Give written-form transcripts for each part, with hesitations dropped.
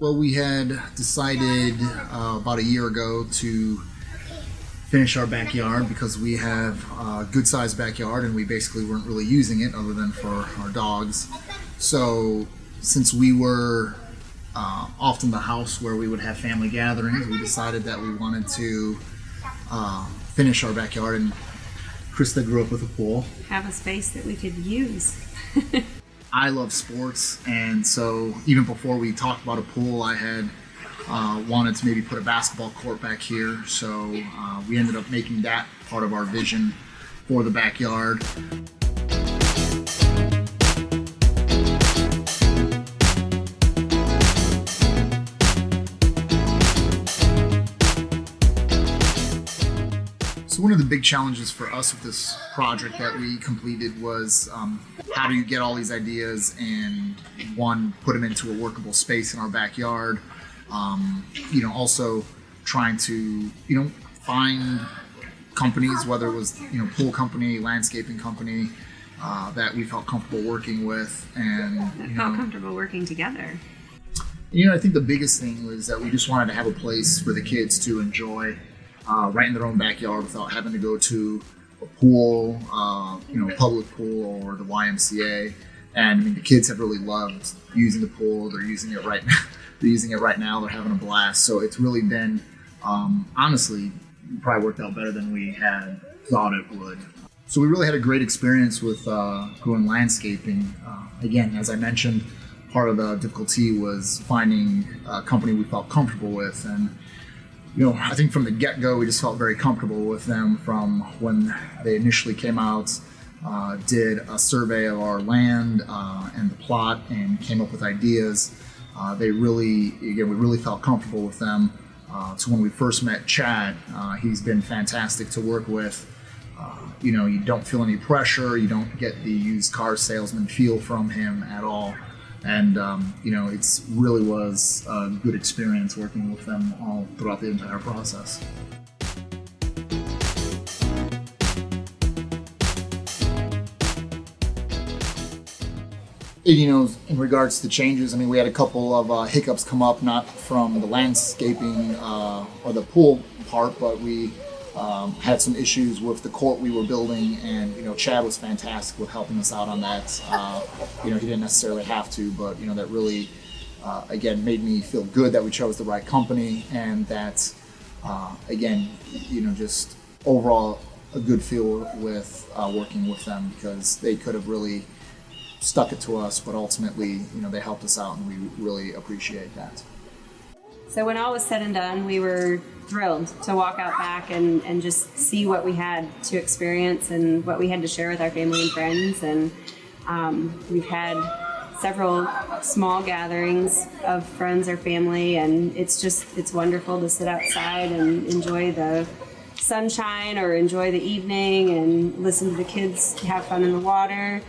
Well, we had decided about a year ago to finish our backyard because we have a good-sized backyard and we basically weren't really using it other than for our dogs. So since we were often the house where we would have family gatherings, we decided that we wanted to finish our backyard. And Krista grew up with a pool. Have a space that we could use. I love sports, and so even before we talked about a pool, I had wanted to maybe put a basketball court back here. So we ended up making that part of our vision for the backyard. So one of the big challenges for us with this project that we completed was how do you get all these ideas and one, put them into a workable space in our backyard. Also trying to, find companies, whether it was, pool company, landscaping company, that we felt comfortable working with and, felt comfortable working together. I think the biggest thing was that we just wanted to have a place for the kids to enjoy right in their own backyard without having to go to a pool, public pool or the YMCA. And the kids have really loved using the pool. They're using it right now. They're using it right now. They're having a blast. So it's really been, honestly, probably worked out better than we had thought it would. So we really had a great experience with doing landscaping. Again, as I mentioned, part of the difficulty was finding a company we felt comfortable with. And I think from the get-go, we just felt very comfortable with them from when they initially came out, did a survey of our land and the plot and came up with ideas. We really felt comfortable with them. So when we first met Chad, he's been fantastic to work with. You don't feel any pressure. You don't get the used car salesman feel from him at all. And, it's really was a good experience working with them all throughout the entire process. In regards to changes, we had a couple of hiccups come up, not from the landscaping or the pool part, but we had some issues with the court we were building, and Chad was fantastic with helping us out on that. He didn't necessarily have to, but that really again made me feel good that we chose the right company, and that just overall a good feel with working with them, because they could have really stuck it to us, but ultimately they helped us out, and we really appreciate that. So when all was said and done, we were thrilled to walk out back and just see what we had to experience and what we had to share with our family and friends. And we've had several small gatherings of friends or family, and it's wonderful to sit outside and enjoy the sunshine or enjoy the evening and listen to the kids have fun in the water,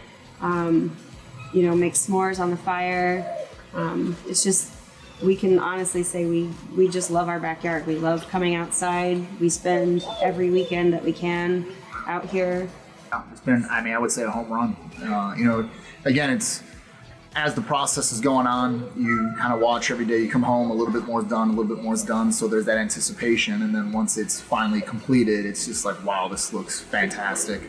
make s'mores on the fire. We can honestly say we just love our backyard. We love coming outside. We spend every weekend that we can out here. It's been, I would say, a home run. Again, it's as the process is going on, you kind of watch every day. You come home, a little bit more is done, a little bit more is done. So there's that anticipation. And then once it's finally completed, it's just like, wow, this looks fantastic.